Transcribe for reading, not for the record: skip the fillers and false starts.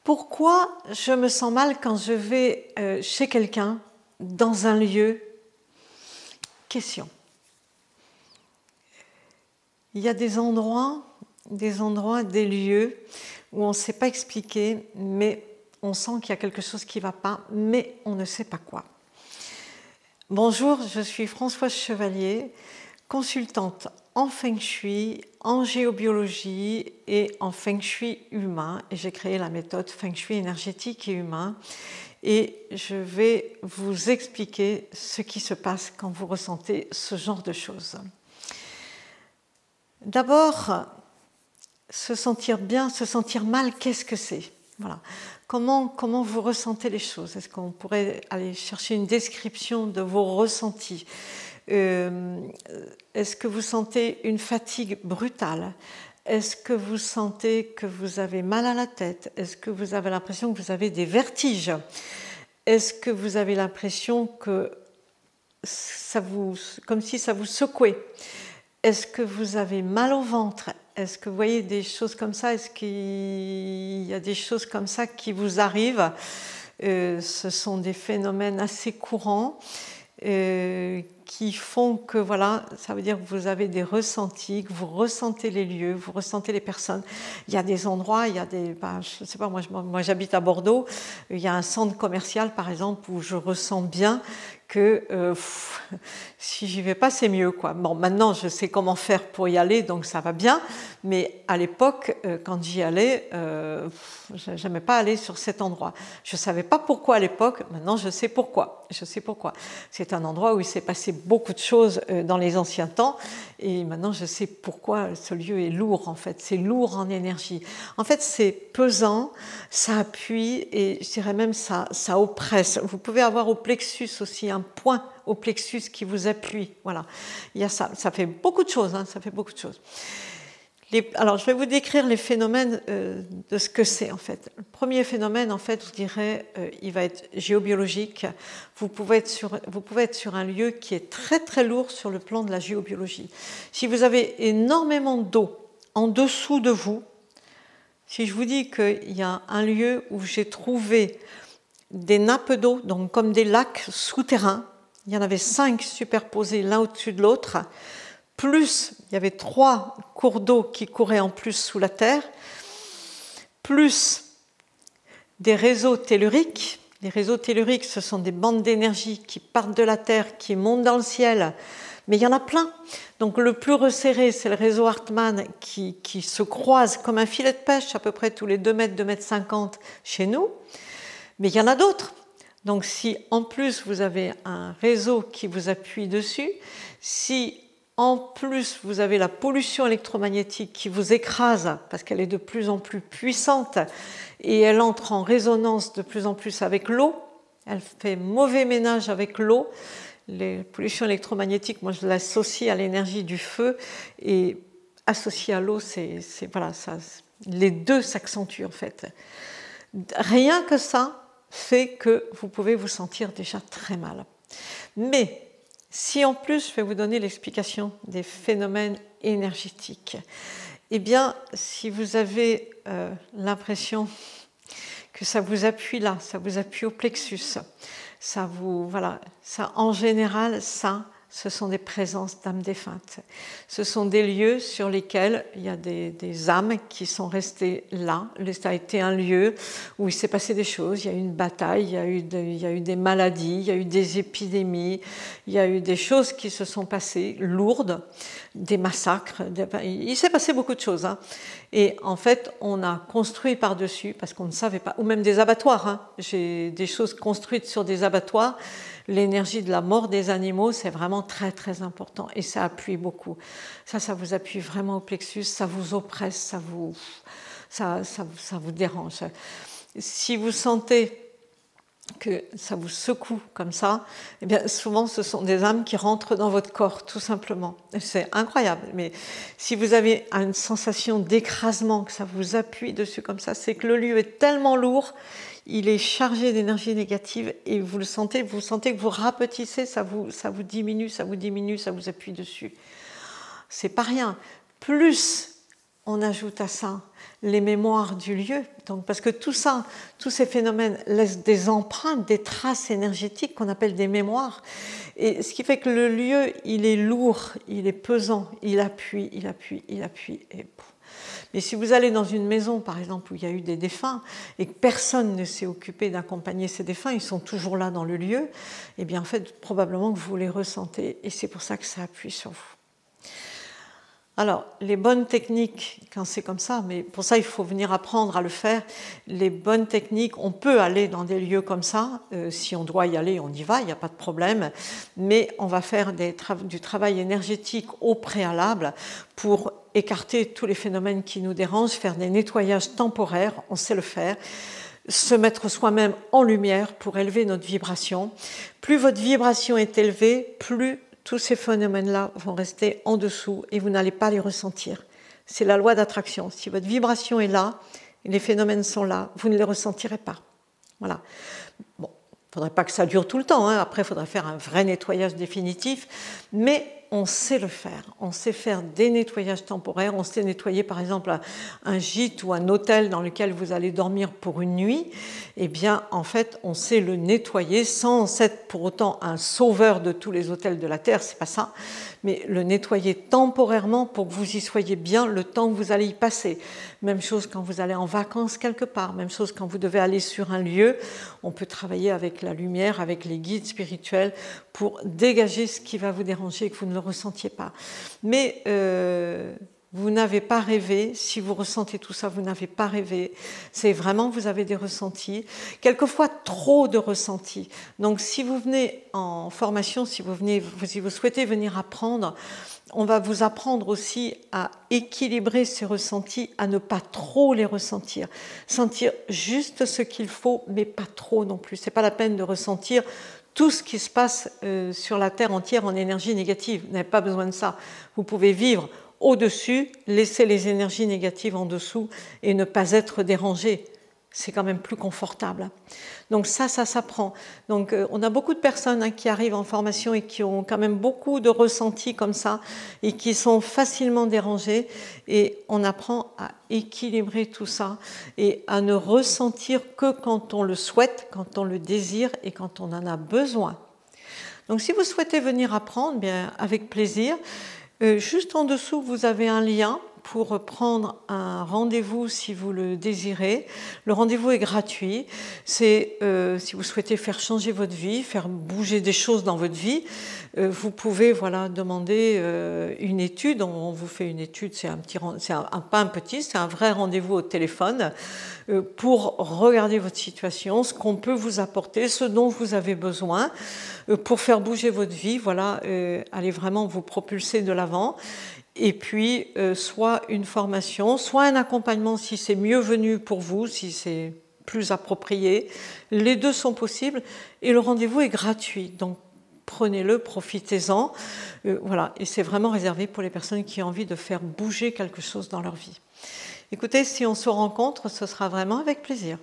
Pourquoi je me sens mal quand je vais chez quelqu'un, dans un lieu? Question. Il y a des endroits, des lieux où on ne sait pas expliquer, mais on sent qu'il y a quelque chose qui ne va pas, mais on ne sait pas quoi. Bonjour, je suis Françoise Chevalier, consultante en Feng Shui, en géobiologie et en Feng Shui humain. Et j'ai créé la méthode Feng Shui énergétique et humain. Et je vais vous expliquer ce qui se passe quand vous ressentez ce genre de choses. D'abord, se sentir bien, se sentir mal, qu'est-ce que c'est? Voilà. Comment vous ressentez les choses? Est-ce qu'on pourrait aller chercher une description de vos ressentis? Est-ce que vous sentez une fatigue brutale? Est-ce que vous sentez que vous avez mal à la tête? Est-ce que vous avez l'impression que vous avez des vertiges? Est-ce que vous avez l'impression que comme si ça vous secouait? Est-ce que vous avez mal au ventre? Est-ce que vous voyez des choses comme ça? Est-ce qu'il y a des choses comme ça qui vous arrivent? Ce sont des phénomènes assez courants qui font que, voilà, ça veut dire que vous avez des ressentis, que vous ressentez les lieux, vous ressentez les personnes. Il y a des endroits, il y a des... je ne sais pas, moi j'habite à Bordeaux, il y a un centre commercial, par exemple, où je ressens bien que si j'y vais pas, c'est mieux, quoi. Bon, maintenant, je sais comment faire pour y aller, donc ça va bien, mais à l'époque, quand j'y allais, je n'aimais pas aller sur cet endroit. Je ne savais pas pourquoi à l'époque, maintenant je sais pourquoi. Je sais pourquoi. C'est un endroit où il s'est passé beaucoup de choses dans les anciens temps, et maintenant je sais pourquoi ce lieu est lourd, en fait. C'est lourd en énergie. En fait, c'est pesant, ça appuie, et je dirais même ça oppresse. Vous pouvez avoir au plexus aussi un point au plexus qui vous appuie. Voilà. Il y a ça. Ça fait beaucoup de choses. Ça fait beaucoup de choses. Alors, je vais vous décrire les phénomènes de ce que c'est, en fait. Le premier phénomène, en fait, je dirais, il va être géobiologique. Vous pouvez être sur un lieu qui est très, très lourd sur le plan de la géobiologie. Si vous avez énormément d'eau en dessous de vous, si je vous dis qu'il y a un lieu où j'ai trouvé des nappes d'eau, donc comme des lacs souterrains, il y en avait 5 superposés l'un au-dessus de l'autre, plus il y avait 3 cours d'eau qui couraient en plus sous la terre, plus des réseaux telluriques. Les réseaux telluriques, ce sont des bandes d'énergie qui partent de la terre, qui montent dans le ciel, mais il y en a plein. Donc le plus resserré, c'est le réseau Hartmann qui se croise comme un filet de pêche à peu près tous les 2 mètres, 2 mètres 50 chez nous, mais il y en a d'autres. Donc si en plus vous avez un réseau qui vous appuie dessus, si en plus vous avez la pollution électromagnétique qui vous écrase parce qu'elle est de plus en plus puissante et elle entre en résonance de plus en plus avec l'eau, elle fait mauvais ménage avec l'eau. Les pollutions électromagnétiques, moi je l'associe à l'énergie du feu, et associée à l'eau, voilà, les deux s'accentuent en fait. Rien que ça fait que vous pouvez vous sentir déjà très mal. Mais si en plus je vais vous donner l'explication des phénomènes énergétiques, eh bien si vous avez l'impression que ça vous appuie là, ça vous appuie au plexus, voilà, ça en général, ce sont des présences d'âmes défuntes. Ce sont des lieux sur lesquels il y a des âmes qui sont restées là. Ça a été un lieu où il s'est passé des choses. Il y a eu une bataille, il y a eu des maladies, il y a eu des épidémies, il y a eu des choses qui se sont passées lourdes, des massacres. Il s'est passé beaucoup de choses. Et en fait, on a construit par-dessus parce qu'on ne savait pas, ou même des abattoirs. J'ai des choses construites sur des abattoirs. L'énergie de la mort des animaux, c'est vraiment très très important et ça appuie beaucoup. Ça vous appuie vraiment au plexus, ça vous oppresse, ça vous dérange. Si vous sentez que ça vous secoue comme ça, eh bien souvent ce sont des âmes qui rentrent dans votre corps, tout simplement. C'est incroyable, mais si vous avez une sensation d'écrasement, que ça vous appuie dessus comme ça, c'est que le lieu est tellement lourd, il est chargé d'énergie négative et vous sentez que vous rapetissez, ça vous diminue, ça vous appuie dessus. C'est pas rien. Plus on ajoute à ça les mémoires du lieu, donc, parce que tout ça, tous ces phénomènes laissent des empreintes, des traces énergétiques qu'on appelle des mémoires, et ce qui fait que le lieu, il est lourd, il est pesant, il appuie, il appuie, il appuie, et mais si vous allez dans une maison, par exemple, où il y a eu des défunts et que personne ne s'est occupé d'accompagner ces défunts, ils sont toujours là dans le lieu, eh bien, en fait, probablement que vous les ressentez, et c'est pour ça que ça appuie sur vous. Alors, les bonnes techniques, quand c'est comme ça, mais pour ça, il faut venir apprendre à le faire. Les bonnes techniques, on peut aller dans des lieux comme ça. Si on doit y aller, on y va, il n'y a pas de problème. Mais on va faire du travail énergétique au préalable pour écarter tous les phénomènes qui nous dérangent, faire des nettoyages temporaires, on sait le faire. Se mettre soi-même en lumière pour élever notre vibration. Plus votre vibration est élevée, plus tous ces phénomènes-là vont rester en dessous et vous n'allez pas les ressentir. C'est la loi d'attraction. Si votre vibration est là, et les phénomènes sont là, vous ne les ressentirez pas. Voilà. Bon, il ne faudrait pas que ça dure tout le temps, hein. Après, il faudrait faire un vrai nettoyage définitif, mais on sait le faire. On sait faire des nettoyages temporaires. On sait nettoyer, par exemple, un gîte ou un hôtel dans lequel vous allez dormir pour une nuit. Eh bien, en fait, on sait le nettoyer sans être pour autant un sauveur de tous les hôtels de la Terre, c'est pas ça, mais le nettoyer temporairement pour que vous y soyez bien le temps que vous allez y passer. Même chose quand vous allez en vacances quelque part, même chose quand vous devez aller sur un lieu. On peut travailler avec la lumière, avec les guides spirituels pour dégager ce qui va vous déranger et que vous ne le ressentiez pas. Mais vous n'avez pas rêvé, si vous ressentez tout ça, vous n'avez pas rêvé. C'est vraiment, vous avez des ressentis, quelquefois trop de ressentis. Donc si vous venez en formation, si vous souhaitez venir apprendre, on va vous apprendre aussi à équilibrer ces ressentis, à ne pas trop les ressentir. Sentir juste ce qu'il faut, mais pas trop non plus. Ce n'est pas la peine de ressentir tout ce qui se passe sur la Terre entière en énergie négative. Vous n'avez pas besoin de ça. Vous pouvez vivre au-dessus, laisser les énergies négatives en dessous et ne pas être dérangé. C'est quand même plus confortable. Donc ça s'apprend. Donc on a beaucoup de personnes qui arrivent en formation et qui ont quand même beaucoup de ressentis comme ça et qui sont facilement dérangées, et on apprend à équilibrer tout ça et à ne ressentir que quand on le souhaite, quand on le désire et quand on en a besoin. Donc si vous souhaitez venir apprendre, bien avec plaisir. Juste en dessous, vous avez un lien pour prendre un rendez-vous si vous le désirez. Le rendez-vous est gratuit. C'est si vous souhaitez faire changer votre vie, faire bouger des choses dans votre vie, vous pouvez demander une étude. On vous fait une étude, c'est pas un petit, c'est un vrai rendez-vous au téléphone pour regarder votre situation, ce qu'on peut vous apporter, ce dont vous avez besoin pour faire bouger votre vie, allez vraiment vous propulser de l'avant. Et puis, soit une formation, soit un accompagnement si c'est mieux venu pour vous, si c'est plus approprié. Les deux sont possibles et le rendez-vous est gratuit. Donc, prenez-le, profitez-en. Et c'est vraiment réservé pour les personnes qui ont envie de faire bouger quelque chose dans leur vie. Écoutez, si on se rencontre, ce sera vraiment avec plaisir.